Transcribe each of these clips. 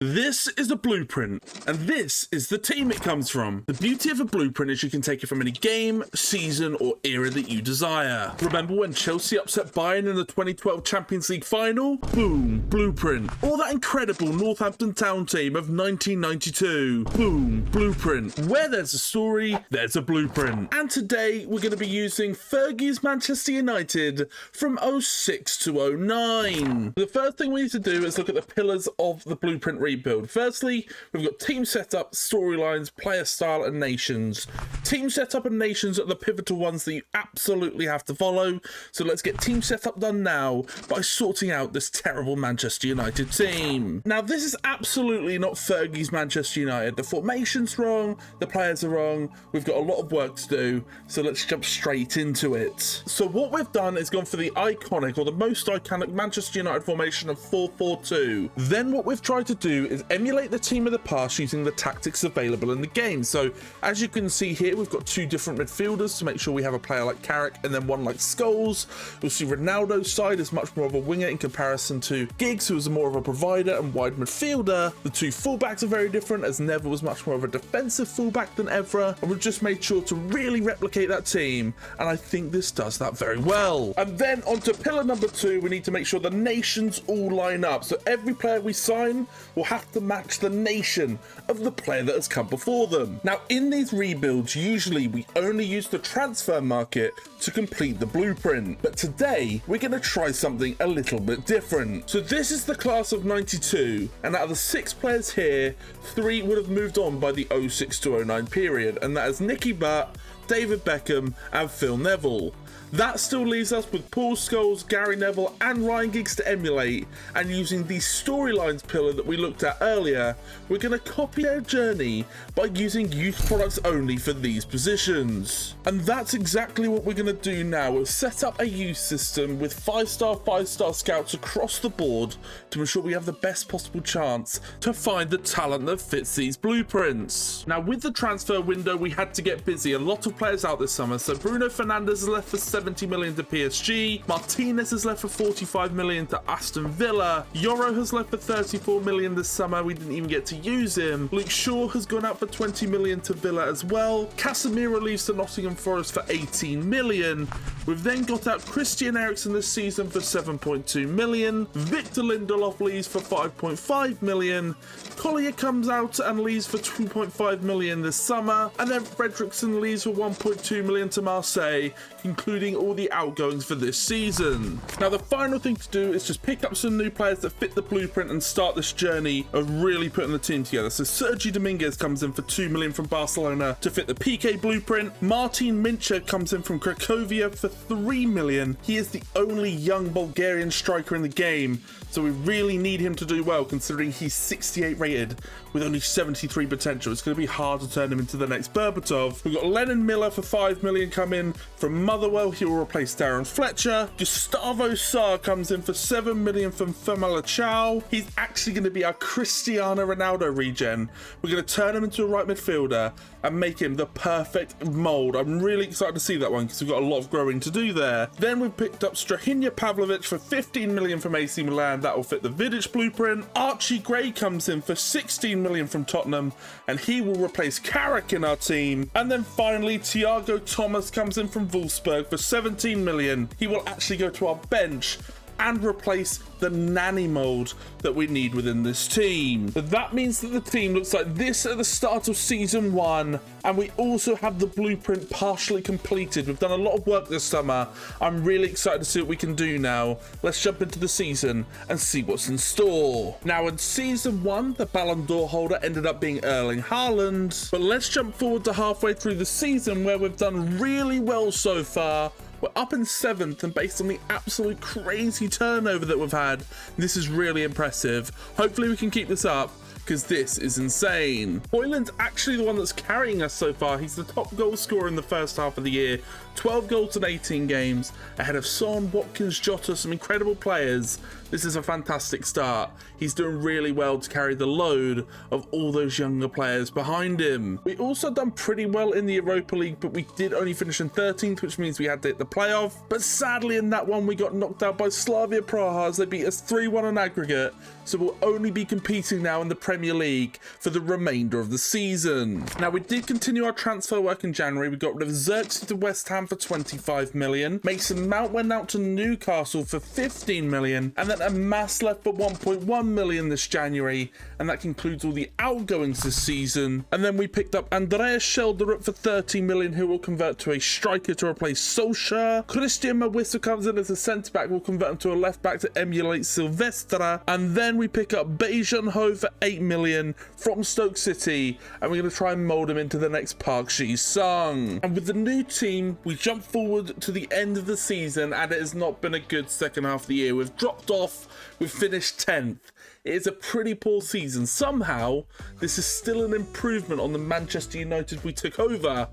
This is a blueprint, and this is the team it comes from. The beauty of a blueprint is you can take it from any game, season, or era that you desire. Remember when Chelsea upset Bayern in the 2012 Champions League final? Boom, blueprint. Or that incredible Northampton Town team of 1992? Boom, blueprint. Where there's a story, there's a blueprint. And today we're going to be using Fergie's Manchester United from 06 to 09. The first thing we need to do is look at the pillars of the blueprint rebuild. Firstly, we've got team setup, storylines, player style, and nations. Team setup and nations are the pivotal ones that you absolutely have to follow. So let's get team setup done now by sorting out this terrible Manchester United team. Now, this is absolutely not Fergie's Manchester United. The formation's wrong, the players are wrong. We've got a lot of work to do, so let's jump straight into it. So what we've done is gone for the iconic, or the most iconic Manchester United formation of 4-4-2. Then what we've tried to do is emulate the team of the past using the tactics available in the game. So as you can see here, we've got two different midfielders to make sure we have a player like Carrick and then one like Scholes. You'll see Ronaldo's side is much more of a winger in comparison to Giggs, who is more of a provider and wide midfielder. The two fullbacks are very different, as Neville was much more of a defensive fullback than Evra, and we've just made sure to really replicate that team, and I think this does that very well. And then onto pillar number 2, we need to make sure the nations all line up. So every player we sign will have to match the nation of the player that has come before them. Now, in these rebuilds, usually we only use the transfer market to complete the blueprint, but today we're going to try something a little bit different. So this is the class of 92, and out of the 6 players here, 3 would have moved on by the 06 to 09 period, and that is Nicky Butt, David Beckham, and Phil Neville. That still leaves us with Paul Scholes, Gary Neville, and Ryan Giggs to emulate, and using the storylines pillar that we looked at earlier, we're going to copy their journey by using youth products only for these positions. And that's exactly what we're going to do now. We'll set up a youth system with 5-star scouts across the board to ensure we have the best possible chance to find the talent that fits these blueprints. Now, with the transfer window, we had to get busy. A lot of players out this summer, so Bruno Fernandes has left for 70 million to PSG, Martinez has left for 45 million to Aston Villa, Yoro has left for 34 million this summer, we didn't even get to use him, Luke Shaw has gone out for 20 million to Villa as well, Casemiro leaves to Nottingham Forest for 18 million, we've then got out Christian Eriksen this season for 7.2 million, Victor Lindelof leaves for 5.5 million, Collier comes out and leaves for 2.5 million this summer, and then Fredrickson leaves for 1.2 million to Marseille, including all the outgoings for this season. Now, the final thing to do is just pick up some new players that fit the blueprint and start this journey of really putting the team together. So Sergi Dominguez comes in for 2 million from Barcelona to fit the PK blueprint. Martin Mincher comes in from Cracovia for 3 million. He is the only young Bulgarian striker in the game, so we really need him to do well considering he's 68 rated with only 73 potential. It's going to be hard to turn him into the next Berbatov. We've got Lennon Miller for 5 million come in from Motherwell. He will replace Darren Fletcher. Gustavo Sarr comes in for 7 million from Famala Chow. He's actually going to be our Cristiano Ronaldo regen. We're going to turn him into a right midfielder and make him the perfect mould. I'm really excited to see that one because we've got a lot of growing to do there. Then we've picked up Strahinja Pavlovic for 15 million from AC Milan. That will fit the Vidic blueprint. Archie Gray comes in for 16 million from Tottenham, and he will replace Carrick in our team. And then finally, Thiago Thomas comes in from Wolfsburg for 17 million. He will actually go to our bench and replace the nanny mold that we need within this team. But that means that the team looks like this at the start of season 1, and we also have the blueprint partially completed. We've done a lot of work this summer. I'm really excited to see what we can do now. Let's jump into the season and see what's in store. Now, in season 1, the Ballon d'Or holder ended up being Erling Haaland, but let's jump forward to halfway through the season where we've done really well so far. We're up in 7th, and based on the absolute crazy turnover that we've had, this is really impressive. Hopefully we can keep this up, because this is insane. Hoyland's actually the one that's carrying us so far. He's the top goal scorer in the first half of the year, 12 goals in 18 games, ahead of Son, Watkins, Jota, some incredible players. This is a fantastic start. He's doing really well to carry the load of all those younger players behind him. We also done pretty well in the Europa League, but we did only finish in 13th, which means we had to hit the playoff. But sadly in that one, we got knocked out by Slavia Praha as they beat us 3-1 on aggregate. So we'll only be competing now in the Premier League for the remainder of the season. Now, we did continue our transfer work in January. We got rid of Xerxes to West Ham for 25 million. Mason Mount went out to Newcastle for 15 million. And then a Mass left for 1.1 million this January. And that concludes all the outgoings this season. And then we picked up Andreas Schelderup for 30 million, who will convert to a striker to replace Solskjaer. Christian Mawissa comes in as a centre-back, will convert him to a left-back to emulate Silvestre. And then we pick up Bae-Jun Ho for 8 million from Stoke City, and we're going to try and mould him into the next Park Ji-sung. And with the new team, we jump forward to the end of the season, and it has not been a good second half of the year. We've dropped off, we've finished 10th. It is a pretty poor season. Somehow, this is still an improvement on the Manchester United we took over,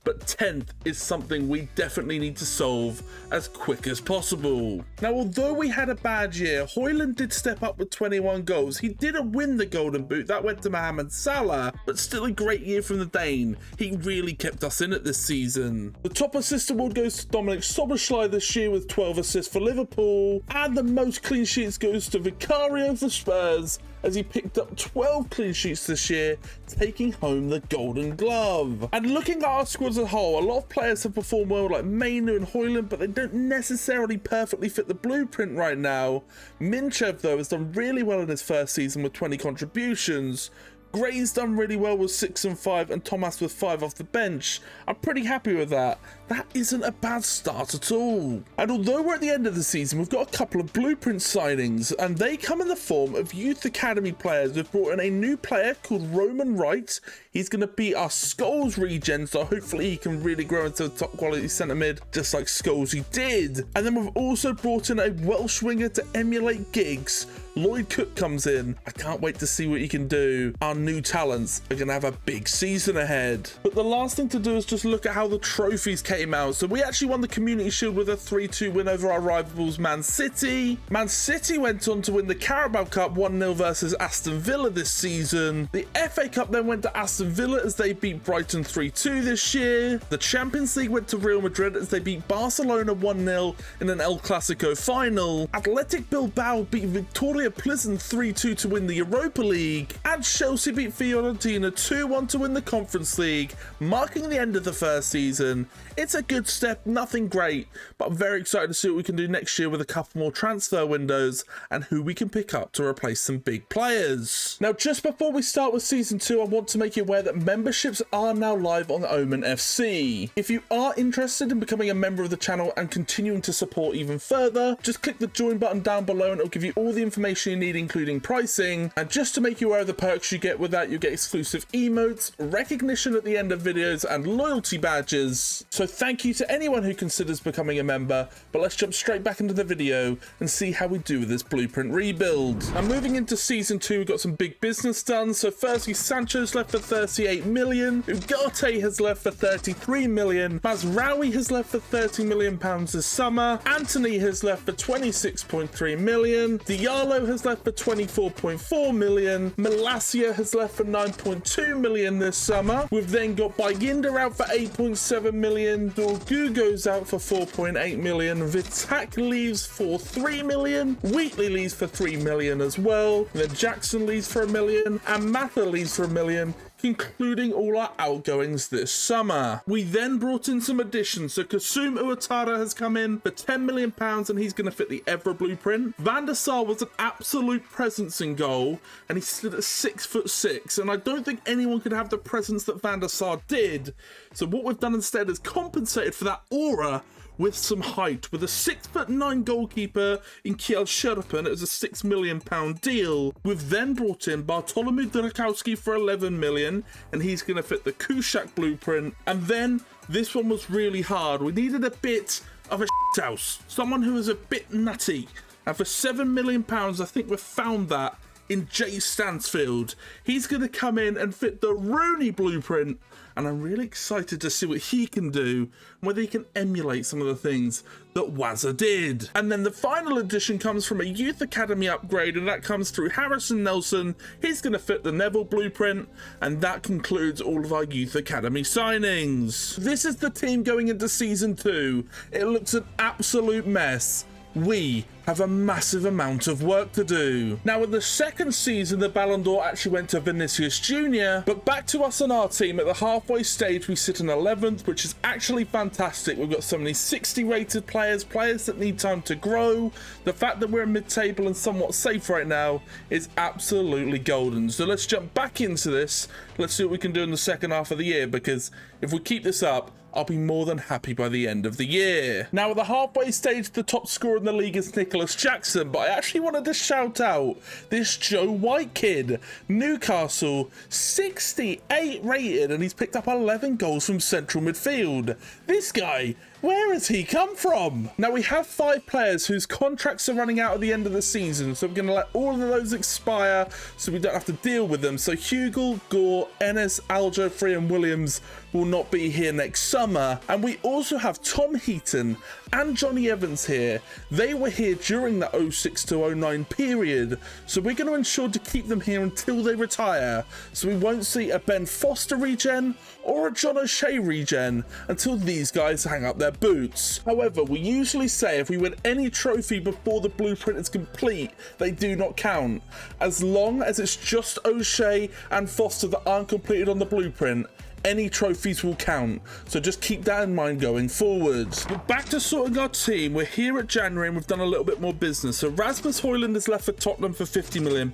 but 10th is something we definitely need to solve as quick as possible. Now, although we had a bad year, Højlund did step up with 21 goals. He didn't win the Golden Boot, that went to Mohamed Salah, but still a great year from the Dane. He really kept us in it this season. The top assist award goes to Dominic Szoboszlai this year with 12 assists for Liverpool, and the most clean sheets goes to Vicario for Spurs, as he picked up 12 clean sheets this year, taking home the Golden Glove. And looking at our squad as a whole, a lot of players have performed well like Mainu and Højlund, but they don't necessarily perfectly fit the blueprint right now. Minchev, though, has done really well in his first season with 20 contributions. Gray's done really well with 6 and 5, and Thomas with 5 off the bench. I'm pretty happy with that. That isn't a bad start at all. And although we're at the end of the season, we've got a couple of blueprint signings, and they come in the form of youth academy players. We've brought in a new player called Roman Wright. He's going to be our Scholes regen, so hopefully he can really grow into a top quality centre mid, just like Scholes he did. And then we've also brought in a Welsh winger to emulate Giggs. Lloyd Cook comes in. I can't wait to see what he can do. Our new talents are going to have a big season ahead. But the last thing to do is just look at how the trophies came out. So we actually won the Community Shield with a 3-2 win over our rivals Man City. Man City went on to win the Carabao Cup 1-0 versus Aston Villa this season. The FA Cup then went to Aston Villa as they beat Brighton 3-2 this year. The Champions League went to Real Madrid as they beat Barcelona 1-0 in an El Clasico final. Athletic Bilbao beat Victoria Pleasant 3-2 to win the Europa League, and Chelsea beat Fiorentina 2-1 to win the Conference League, marking the end of the first season. It's a good step, nothing great, but I'm very excited to see what we can do next year with a couple more transfer windows and who we can pick up to replace some big players. Now, just before we start with Season 2, I want to make you aware that memberships are now live on Omen FC. If you are interested in becoming a member of the channel and continuing to support even further, just click the join button down below and it'll give you all the information you need, including pricing. And just to make you aware of the perks you get with that, you get exclusive emotes, recognition at the end of videos, and loyalty badges. So thank you to anyone who considers becoming a member, but let's jump straight back into the video and see how we do with this blueprint rebuild. And moving into Season 2, we've got some big business done. So firstly, Sancho's left for 38 million, Ugarte has left for 33 million, Mazraoui has left for 30 million pounds this summer, Anthony has left for 26.3 million, Diallo has left for 24.4 million, Malacia has left for 9.2 million this summer. We've then got Bayinda out for 8.7 million, Dorgu goes out for 4.8 million, Vitak leaves for 3 million, Wheatley leaves for 3 million as well, then Jackson leaves for 1 million, and Mather leaves for 1 million, concluding all our outgoings this summer. We then brought in some additions. So Kasum Uatara has come in for £10 million and he's going to fit the Evra blueprint. Van der Sar was an absolute presence in goal and he stood at 6'6", and I don't think anyone could have the presence that Van der Sar did. So what we've done instead is compensated for that aura with some height, with a 6'9" goalkeeper in Kiel Sherpen. It was a £6 million deal. We've then brought in Bartolomew Drakowski for 11 million, and he's going to fit the Kushak blueprint. And then this one was really hard. We needed a bit of a house, someone who was a bit nutty. And for £7 million, I think we've found that in Jay Stansfield. He's going to come in and fit the Rooney blueprint, and I'm really excited to see what he can do, whether he can emulate some of the things that Wazza did. And then the final addition comes from a Youth Academy upgrade, and that comes through Harrison Nelson. He's going to fit the Neville blueprint, and that concludes all of our Youth Academy signings. This is the team going into Season 2. It looks an absolute mess. We have a massive amount of work to do. Now, in the second season, the Ballon d'Or actually went to Vinicius Jr., but back to us on our team. At the halfway stage, we sit in 11th, which is actually fantastic. We've got so many 60 rated players that need time to grow. The fact that we're mid-table and somewhat safe right now is absolutely golden. So let's jump back into this. Let's see what we can do in the second half of the year, because if we keep this up, I'll be more than happy by the end of the year. Now, at the halfway stage, the top scorer in the league is Nicholas Jackson, but I actually wanted to shout out this Joe White kid. Newcastle, 68 rated, and he's picked up 11 goals from central midfield. This guy, where has he come from? Now, we have 5 players whose contracts are running out at the end of the season, so we're going to let all of those expire so we don't have to deal with them. So Hugo, Gore, Ennis, Aljo, Free and Williams will not be here next summer. And we also have Tom Heaton and Johnny Evans here. They were here during the 06 to 09 period, so we're going to ensure to keep them here until they retire. So we won't see a Ben Foster regen or a John O'Shea regen until these guys hang up their boots. However, we usually say if we win any trophy before the blueprint is complete, they do not count. As long as it's just O'Shea and Foster that aren't completed on the blueprint, any trophies will count, so just keep that in mind going forwards. But back to sorting our team. We're here at January and we've done a little bit more business. So Rasmus Højlund has left for Tottenham for £50 million.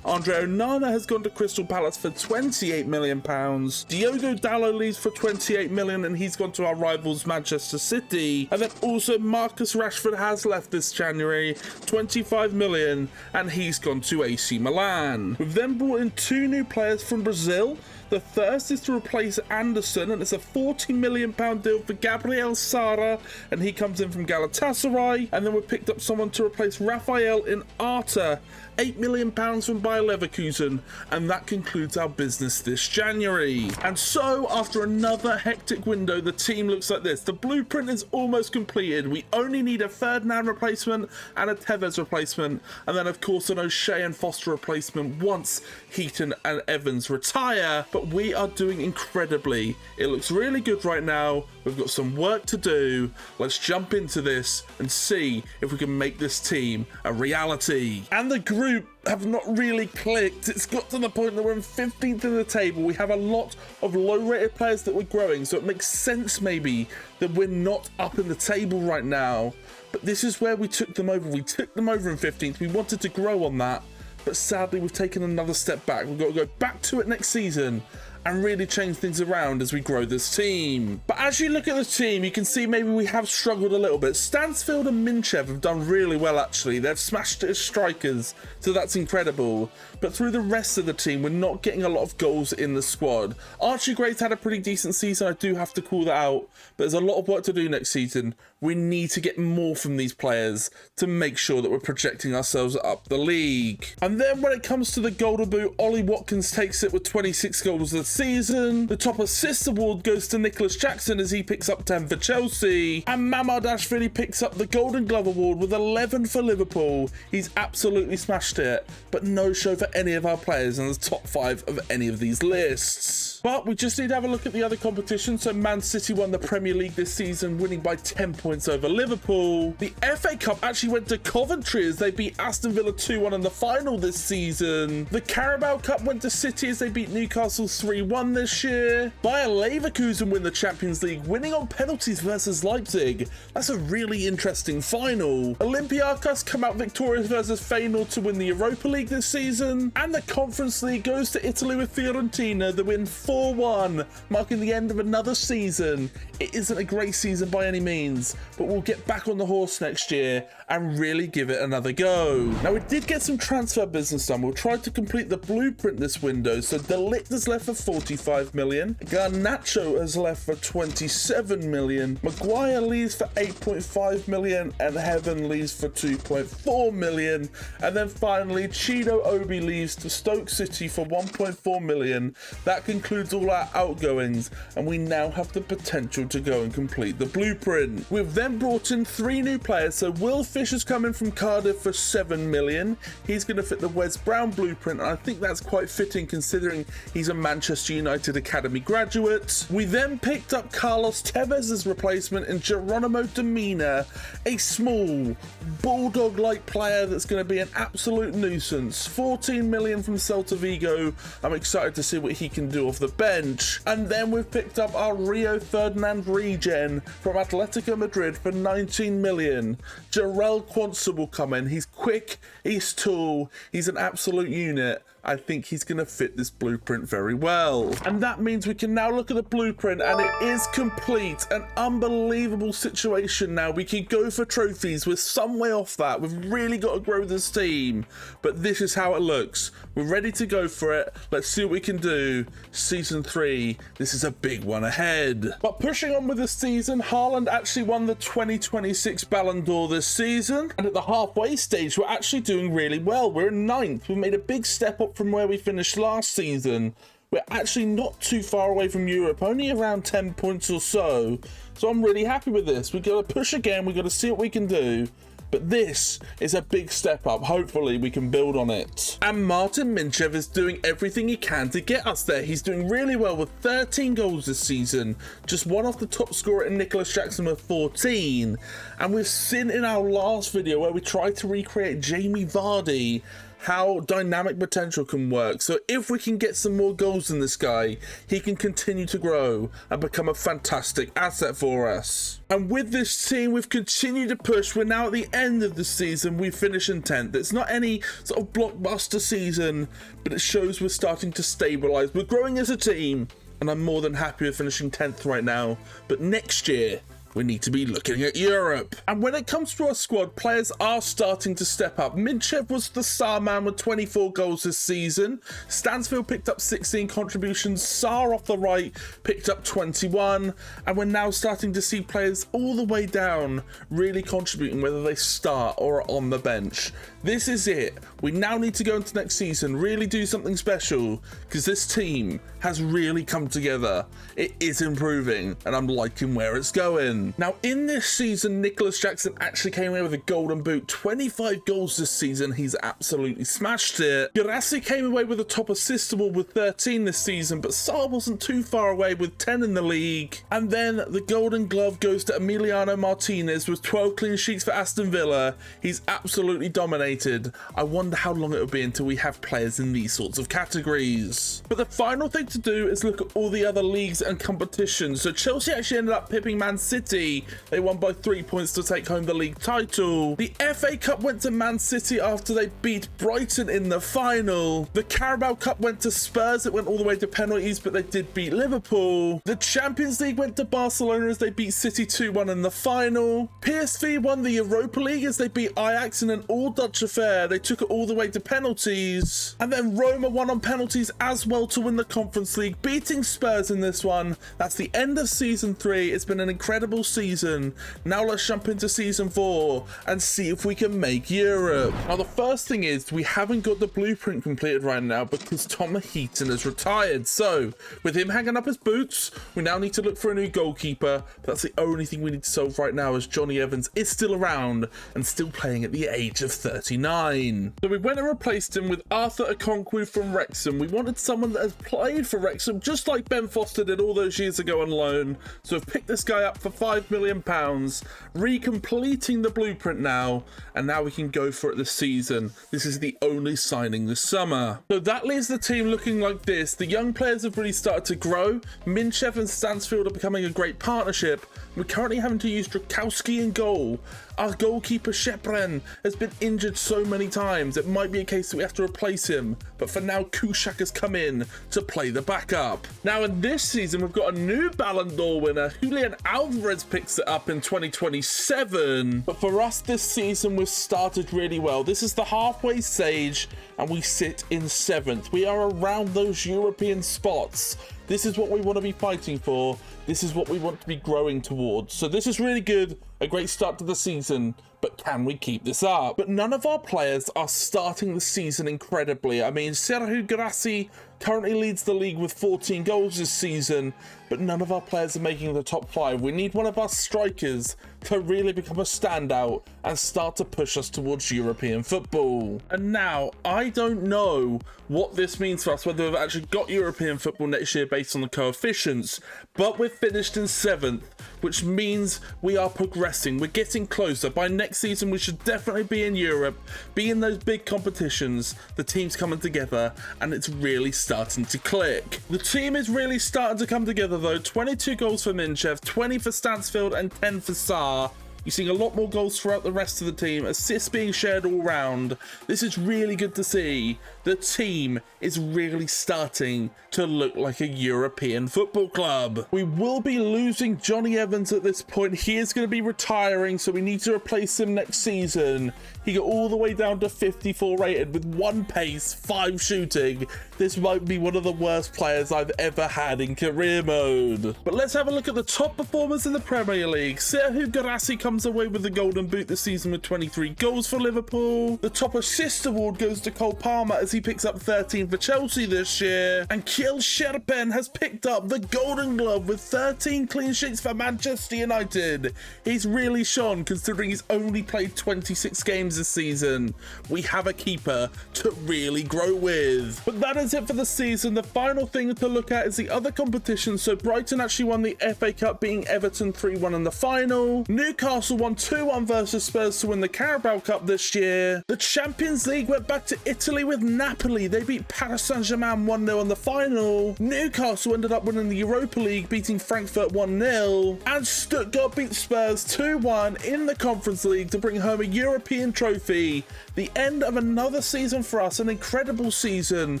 Andre Onana has gone to Crystal Palace for £28 million. Diogo Dalot leaves for £28 million, and he's gone to our rivals Manchester City. And then also Marcus Rashford has left this January, £25 million, and he's gone to AC Milan. We've then brought in 2 new players from Brazil. The first is to replace Anderson, and it's a £40 million deal for Gabriel Sara, and he comes in from Galatasaray. And then we picked up someone to replace Rafael in Arta, £8 million from Bayer Leverkusen, and that concludes our business this January. And so, after another hectic window, the team looks like this. The blueprint is almost completed. We only need a Ferdinand replacement and a Tevez replacement, and then of course an O'Shea and Foster replacement once Heaton and Evans retire. But we are doing incredibly. It looks really good right now. We've got some work to do. Let's jump into this and see if we can make this team a reality. And the group have not really clicked. It's got to the point that we're in 15th in the table. We have a lot of low-rated players that we're growing, so it makes sense maybe that we're not up in the table right now. But this is where we took them over. We took them over in 15th. We wanted to grow on that, but sadly we've taken another step back. We've got to go back to it next season and really change things around as we grow this team. But as you look at the team, you can see maybe we have struggled a little bit. Stansfield and Minchev have done really well, actually. They've smashed it as strikers, so that's incredible. But through the rest of the team, we're not getting a lot of goals in the squad. Archie Gray's had a pretty decent season, I do have to call that out, but there's a lot of work to do next season. We need to get more from these players to make sure that we're projecting ourselves up the league. And then when it comes to the Golden Boot, Ollie Watkins takes it with 26 goals this season. The top assist award goes to Nicholas Jackson as he picks up 10 for Chelsea. And Mamardashvili picks up the Golden Glove award with 11 for Liverpool. He's absolutely smashed it, but no show for any of our players in the top 5 of any of these lists. But we just need to have a look at the other competition. So Man City won the Premier League this season, winning by 10 points over Liverpool. The FA Cup actually went to Coventry as they beat Aston Villa 2-1 in the final this season. The Carabao Cup went to City as they beat Newcastle 3-1 this year. Bayer Leverkusen win the Champions League, winning on penalties versus Leipzig. That's a really interesting final. Olympiacos come out victorious versus Feyenoord to win the Europa League this season. And the Conference League goes to Italy with Fiorentina. They win 4-1, marking the end of another season. It isn't a great season by any means, but we'll get back on the horse next year and really give it another go. Now, we did get some transfer business done. We'll try to complete the blueprint this window. So De Ligt has left for 45 million. Garnacho has left for 27 million. Maguire leaves for 8.5 million and Heaven leaves for 2.4 million. And then finally, Chido Obi leaves to Stoke City for 1.4 million. That concludes all our outgoings, and we now have the potential to go and complete the blueprint. We've then brought in 3 new players. So Will Fisher's coming from Cardiff for 7 million. He's going to fit the Wes Brown blueprint, and I think that's quite fitting considering he's a Manchester United Academy graduate. We then picked up Carlos Tevez's replacement in Geronimo Domina, a small bulldog-like player that's going to be an absolute nuisance. 14 million from Celta Vigo. I'm excited to see what he can do off the bench. And then we've picked up our Rio Ferdinand regen from Atletico Madrid for 19 million. Jarell Quansah will come in. He's quick, he's tall, he's an absolute unit. I think he's going to fit this blueprint very well. And that means we can now look at the blueprint, and it is complete. An unbelievable situation now. We can go for trophies. We're some way off that. We've really got to grow this team. But this is how it looks. We're ready to go for it. Let's see what we can do. Season 3, this is a big one ahead. But pushing on with the season, Haaland actually won the 2026 Ballon d'Or this season. And at the halfway stage, we're actually doing really well. We're in 9th. We've made a big step up from where we finished last season. We're actually not too far away from Europe, only around 10 points or so. So I'm really happy with this. We've got to push again. We've got to see what we can do. But this is a big step up. Hopefully we can build on it. And Martin Minchev is doing everything he can to get us there. He's doing really well with 13 goals this season. Just one off the top scorer in Nicholas Jackson with 14. And we've seen in our last video where we tried to recreate Jamie Vardy how dynamic potential can work. So if we can get some more goals in this guy, he can continue to grow and become a fantastic asset for us. And with this team, we've continued to push. We're now at the end of the season. We finish in 10th. It's not any sort of blockbuster season, but it shows we're starting to stabilize. We're growing as a team, and I'm more than happy with finishing 10th right now. But next year, we need to be looking at Europe. And when it comes to our squad, players are starting to step up. Minchev was the star man with 24 goals this season. Stansfield picked up 16 contributions. Sarr off the right picked up 21. And we're now starting to see players all the way down really contributing, whether they start or are on the bench. This is it. We now need to go into next season, really do something special, because this team has really come together. It is improving, and I'm liking where it's going. Now, in this season, Nicholas Jackson actually came away with a golden boot. 25 goals this season. He's absolutely smashed it. Guirassy came away with a top assist award with 13 this season, but Sarr wasn't too far away with 10 in the league. And then the golden glove goes to Emiliano Martinez with 12 clean sheets for Aston Villa. He's absolutely dominated. I wonder how long it will be until we have players in these sorts of categories. But the final thing to do is look at all the other leagues and competitions. So Chelsea actually ended up pipping Man City. They won by 3 points to take home the league title. The FA Cup went to Man City after they beat Brighton in the final. The Carabao Cup went to Spurs. It went all the way to penalties, but they did beat Liverpool. The Champions League went to Barcelona as they beat City 2-1 in the final. PSV won the Europa League as they beat Ajax in an all-Dutch affair. They took it all the way to penalties. And then Roma won on penalties as well to win the Conference League, beating Spurs in this one. That's the end of season 3. It's been an incredible season. Now let's jump into season 4 and see if we can make Europe. Now the first thing is we haven't got the blueprint completed right now because Tom Heaton has retired. So with him hanging up his boots, we now need to look for a new goalkeeper. That's the only thing we need to solve right now, as Johnny Evans is still around and still playing at the age of 39. So we went and replaced him with Arthur Okonkwo from Wrexham. We wanted someone that has played for Wrexham, just like Ben Foster did all those years ago on loan. So we've picked this guy up for £5 million, recompleting the blueprint now, and now we can go for it this season. This is the only signing this summer. So that leaves the team looking like this. The young players have really started to grow. Minchev and Stansfield are becoming a great partnership, We're currently having to use Drakowski in goal. Our goalkeeper Shepren has been injured so many times. It might be a case that we have to replace him. But for now, Kuszak has come in to play the backup. Now in this season, we've got a new Ballon d'Or winner. Julian Alvarez picks it up in 2027. But for us this season, we've started really well. This is the halfway stage and we sit in 7th. We are around those European spots. This is what we want to be fighting for. This is what we want to be growing towards. So this is really good. A great start to the season, but can we keep this up? But none of our players are starting the season incredibly. I mean, Sergio Grassi currently leads the league with 14 goals this season, but none of our players are making the top 5. We need one of our strikers to really become a standout and start to push us towards European football. And now, I don't know what this means for us, whether we've actually got European football next year based on the coefficients, but we're finished in 7th, which means we are progressing. We're getting closer. By next season, we should definitely be in Europe, be in those big competitions, the team's coming together, and it's really starting to click. The team is really starting to come together though. 22 goals for Minchev, 20 for Stansfield, and 10 for Sarr. You're seeing a lot more goals throughout the rest of the team, assists being shared all round. This is really good to see. The team is really starting to look like a European football club. We will be losing Johnny Evans at this point. He is going to be retiring, so we need to replace him next season. He got all the way down to 54 rated with 1 pace, 5 shooting. This might be one of the worst players I've ever had in career mode. But let's have a look at the top performers in the Premier League. Sergio Grassi comes away with the Golden Boot this season with 23 goals for Liverpool. The top assist award goes to Cole Palmer as he picks up 13 for Chelsea this year. And Kiel Sherpen has picked up the Golden Glove with 13 clean sheets for Manchester United. He's really shone considering he's only played 26 games this season. We have a keeper to really grow with. But that is it for the season. The final thing to look at is the other competitions. So Brighton actually won the FA Cup, beating Everton 3-1 in the final. Newcastle won 2-1 versus Spurs to win the Carabao Cup this year. The Champions League went back to Italy with Napoli. They beat Paris Saint-Germain 1-0 in the final. Newcastle ended up winning the Europa League, beating Frankfurt 1-0. And Stuttgart beat Spurs 2-1 in the Conference League to bring home a European trophy. The end of another season for us, an incredible season.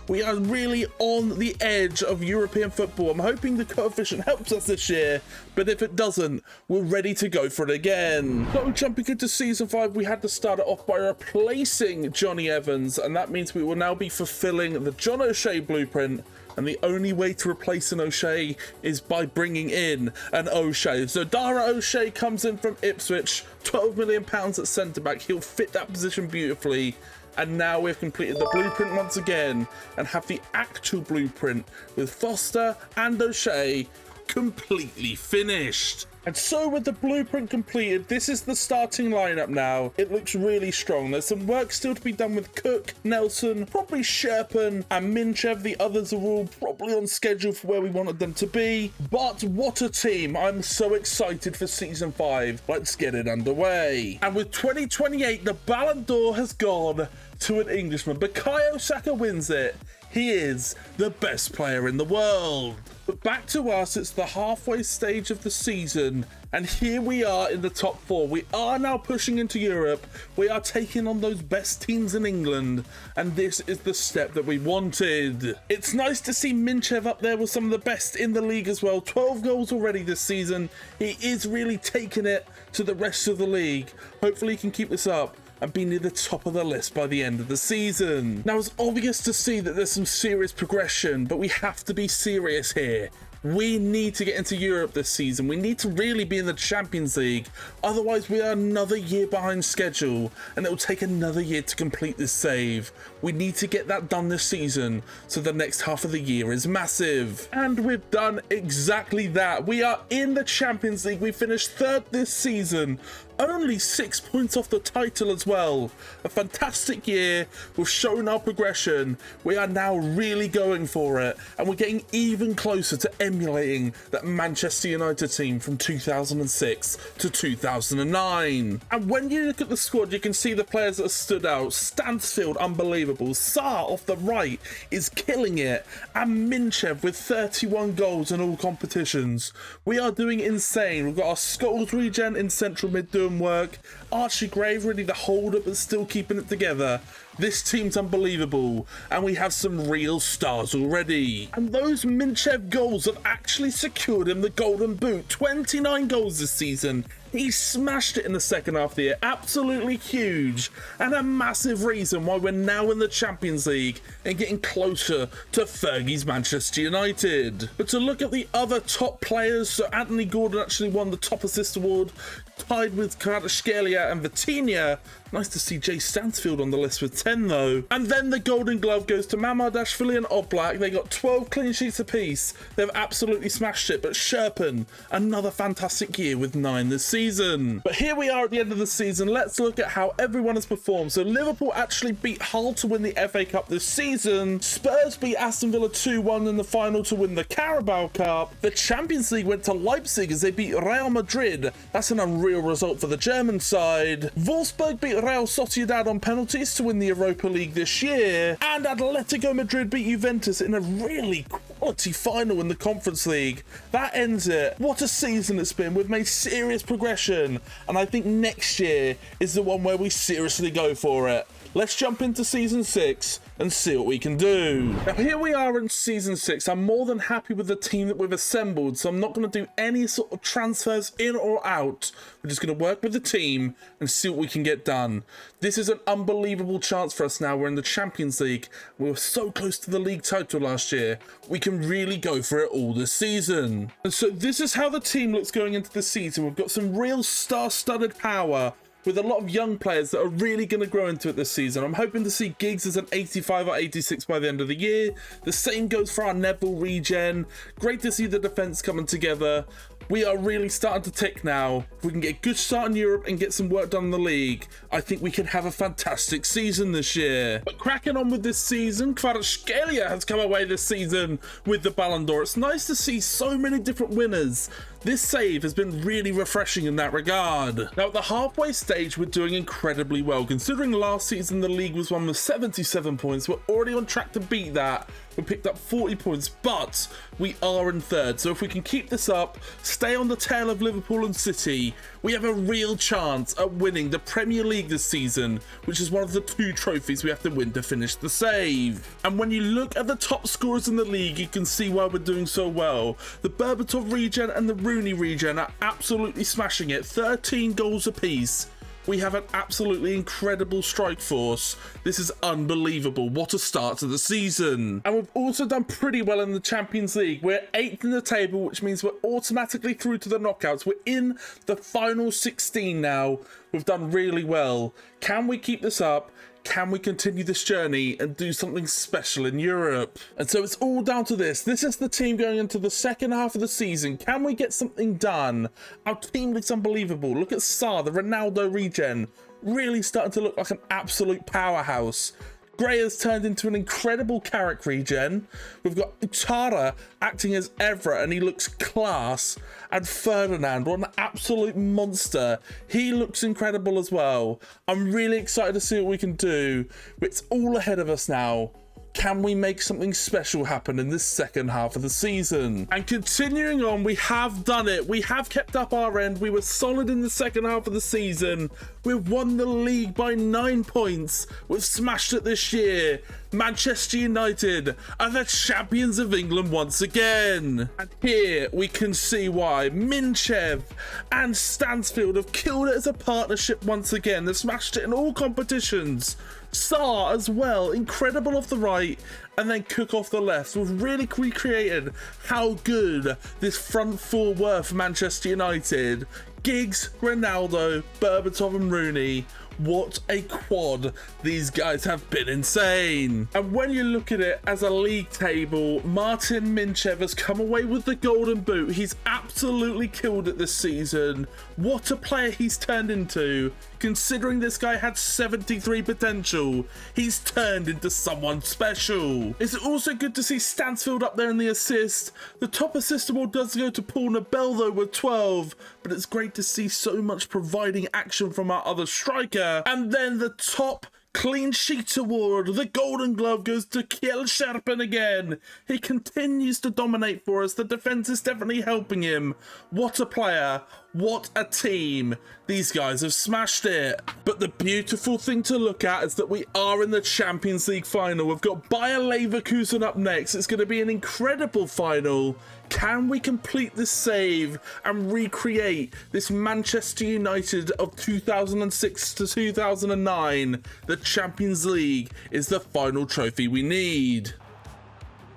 We are really on the edge of European football. I'm hoping the coefficient helps us this year, but if it doesn't, we're ready to go for it again. So jumping into season 5, we had to start it off by replacing Johnny Evans, and that means we will now be fulfilling the John O'Shea blueprint. And the only way to replace an O'Shea is by bringing in an O'Shea. So Dara O'Shea comes in from Ipswich, £12 million at centre-back. He'll fit that position beautifully. And now we've completed the blueprint once again and have the actual blueprint with Foster and O'Shea completely finished. And so with the blueprint completed, this is the starting lineup now. It looks really strong. There's some work still to be done with Cook, Nelson, probably Sherpen and Minchev. The others are all probably on schedule for where we wanted them to be. But what a team. I'm so excited for season 5. Let's get it underway. And with 2028, the Ballon d'Or has gone to an Englishman. Bukayo Saka wins it. He is the best player in the world. But back to us, it's the halfway stage of the season, and here we are in the top 4. We are now pushing into Europe. We are taking on those best teams in England, and this is the step that we wanted. It's nice to see Minchev up there with some of the best in the league as well. 12 goals already this season. He is really taking it to the rest of the league. Hopefully he can keep this up and be near the top of the list by the end of the season. Now, it's obvious to see that there's some serious progression, but we have to be serious here. We need to get into Europe this season. We need to really be in the Champions League. Otherwise, we are another year behind schedule, and it will take another year to complete this save. We need to get that done this season, so the next half of the year is massive. And we've done exactly that. We are in the Champions League. We finished 3rd this season. Only 6 points off the title as well. A fantastic year. We've shown our progression. We are now really going for it, and we're getting even closer to emulating that Manchester United team from 2006 to 2009. And when you look at the squad, you can see the players that have stood out. Stansfield, unbelievable. unbelievable. Sar off the right is killing it, and Minchev with 31 goals in all competitions. We are doing insane. We've got our Scholes regen in central mid doing work. Archie Gray ready to hold it but still keeping it together. This team's unbelievable, and we have some real stars already. And those Minchev goals have actually secured him the golden boot. 29 goals this season. He smashed it in the second half of the year. Absolutely huge, and a massive reason why we're now in the Champions League and getting closer to Fergie's Manchester United. But to look at the other top players, so Anthony Gordon actually won the top assist award, tied with Kvaratskhelia and Vitinha. Nice to see Jay Stansfield on the list with 10 though. And then the Golden Glove goes to Mamardashvili and Oblak. They got 12 clean sheets apiece. They've absolutely smashed it. But Sherpen, another fantastic year with 9 this season. But here we are at the end of the season. Let's look at how everyone has performed. So Liverpool actually beat Hull to win the FA Cup this season. Spurs beat Aston Villa 2-1 in the final to win the Carabao Cup. The Champions League went to Leipzig as they beat Real Madrid. That's an unreal result for the German side. Wolfsburg beat Real Sociedad on penalties to win the Europa League this year, and Atletico Madrid beat Juventus in a really quality final in the Conference League. That ends it. What a season it's been. We've made serious progression, and I think next year is the one where we seriously go for it. Let's jump into Season 6 and see what we can do. Now here we are in Season 6. I'm more than happy with the team that we've assembled, so I'm not going to do any sort of transfers in or out. We're just going to work with the team and see what we can get done. This is an unbelievable chance for us now. We're in the Champions League. We were so close to the league title last year. We can really go for it all this season. And so this is how the team looks going into the season. We've got some real star-studded power, with a lot of young players that are really going to grow into it this season. I'm hoping to see Giggs as an 85 or 86 by the end of the year. The same goes for our Neville regen. Great to see the defence coming together. We are really starting to tick now. If we can get a good start in Europe and get some work done in the league, I think we can have a fantastic season this year. But cracking on with this season, Kvaratskhelia has come away this season with the Ballon d'Or. It's nice to see so many different winners. This save has been really refreshing in that regard. Now at the halfway stage, we're doing incredibly well. Considering last season the league was won with 77 points, we're already on track to beat that. We picked up 40 points, but we are in third. So if we can keep this up, stay on the tail of Liverpool and City, we have a real chance at winning the Premier League this season, which is one of the 2 trophies we have to win to finish the save. And when you look at the top scorers in the league, you can see why we're doing so well. The Berbatov regen and the Rooney regen are absolutely smashing it, 13 goals apiece. We have an absolutely incredible strike force. This is unbelievable. What a start to the season. And we've also done pretty well in the Champions League. We're 8th in the table, which means we're automatically through to the knockouts. We're in the final 16 now. We've done really well. Can we keep this up? Can we continue this journey and do something special in Europe? And so it's all down to this. This is the team going into the second half of the season. Can we get something done? Our team looks unbelievable. Look at Sar, the Ronaldo regen. Really starting to look like an absolute powerhouse. Gray has turned into an incredible Carrick regen. We've got Utara acting as Evra, and he looks class. And Ferdinand, what an absolute monster. He looks incredible as well. I'm really excited to see what we can do. It's all ahead of us now. Can we make something special happen in this second half of the season? And continuing on, we have done it. We have kept up our end. We were solid in the second half of the season. We've won the league by 9 points. We've smashed it this year. Manchester United are the champions of England once again. And here we can see why Minchev and Stansfield have killed it as a partnership once again. They've smashed it in all competitions. Sar as well, incredible off the right, and then Cook off the left. We've really recreated how good this front four were for Manchester United. Giggs, Ronaldo, Berbatov and Rooney. What a quad. These guys have been insane. And when you look at it as a league table, Martin Minchev has come away with the golden boot. He's absolutely killed it this season. What a player he's turned into. Considering this guy had 73 potential, he's turned into someone special. It's also good to see Stansfield up there in the assist. The top assist award does go to Paul Nobel though with 12, but it's great to see so much providing action from our other striker. And then the top Clean sheet award. The Golden Glove goes to Kjell Sharpen again. He continues to dominate for us. The defense is definitely helping him. What a player. What a team. These guys have smashed it. But the beautiful thing to look at is that we are in the Champions League final. We've got Bayer Leverkusen up next. It's going to be an incredible final. Can we complete this save and recreate this Manchester United of 2006 to 2009? The Champions League is the final trophy we need.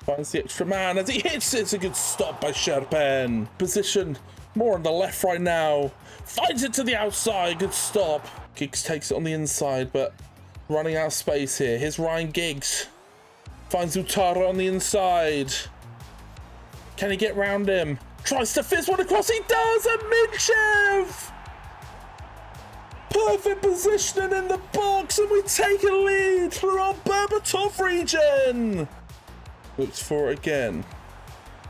Finds the extra man as he hits it. It's a good stop by Sharpen. Position more on the left right now. Finds it to the outside. Good stop. Giggs takes it on the inside, but running out of space here. Here's Ryan Giggs. Finds Utara on the inside. Can he get round him? Tries to fist one across. He does! And Minchev! Perfect positioning in the box, and we take a lead for our Berbatov region. Looks for it again.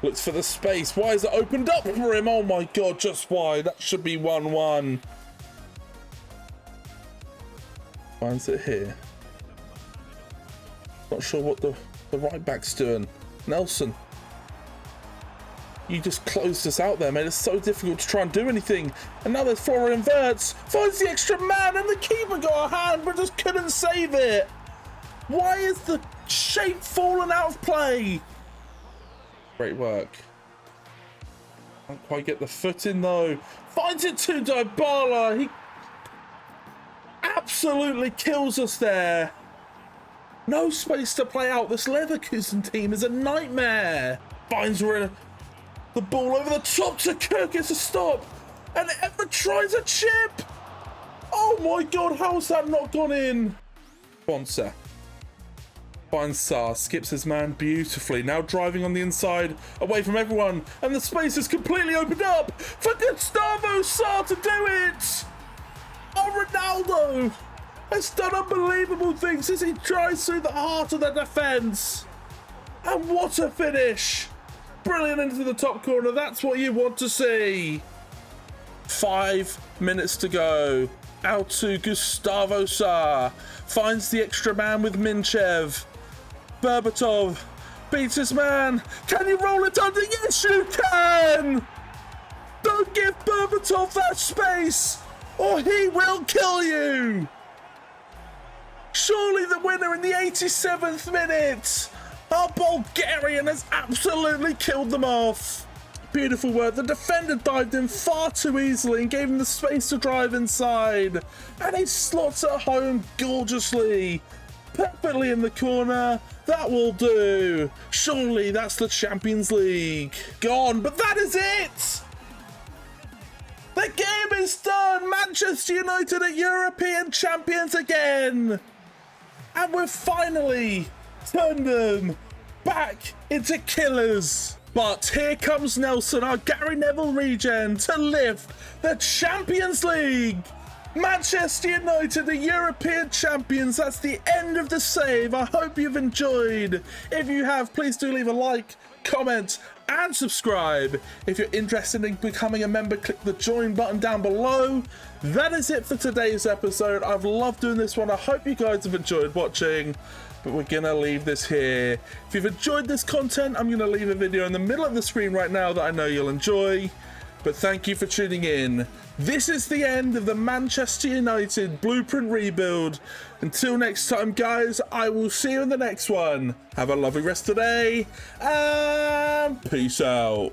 Looks for the space. Why is it opened up for him? Oh my god, just why? That should be 1-1. Finds it here. Not sure what the right back's doing. Nelson. You just closed us out there, mate. It's so difficult to try and do anything. And now there's Flora inverts. Finds the extra man, and the keeper got a hand, but just couldn't save it. Why is the shape fallen out of play? Great work. Can't quite get the foot in, though. Finds it to Dybala. He absolutely kills us there. No space to play out. This Leverkusen team is a nightmare. Finds the ball over the top to Kirk. It's a stop. And Ever tries a chip. Oh my god, how's that not gone in? Bonsa. Finds Sar. Skips his man beautifully. Now driving on the inside, away from everyone. And the space is completely opened up for Gustavo Sar to do it. Oh, Ronaldo has done unbelievable things as he tries through the heart of the defence. And what a finish. Brilliant into the top corner. That's what you want to see. 5 minutes to go. Out to Gustavo Sar. Finds the extra man with Minchev. Berbatov beats his man. Can you roll it under? Yes, you can. Don't give Berbatov that space, or he will kill you. Surely the winner in the 87th minute. Our Bulgarian has absolutely killed them off. Beautiful work. The defender dived in far too easily and gave him the space to drive inside. And he slots it home gorgeously. Perfectly in the corner. That will do. Surely that's the Champions League. Gone, but that is it. The game is done. Manchester United are European champions again. And we've finally turned them back into killers. But here comes Nelson, our Gary Neville regen, to lift the Champions League. Manchester United are European champions. That's the end of the save. I hope you've enjoyed. If you have, please do leave a like, comment, and subscribe. If you're interested in becoming a member, click the join button down below. That is it for today's episode. I've loved doing this one. I hope you guys have enjoyed watching. But we're gonna leave this here. If you've enjoyed this content, I'm gonna leave a video in the middle of the screen right now that I know you'll enjoy. But thank you for tuning in. This is the end of the Manchester United Blueprint rebuild. Until next time, guys, I will see you in the next one. Have a lovely rest of the day, and peace out.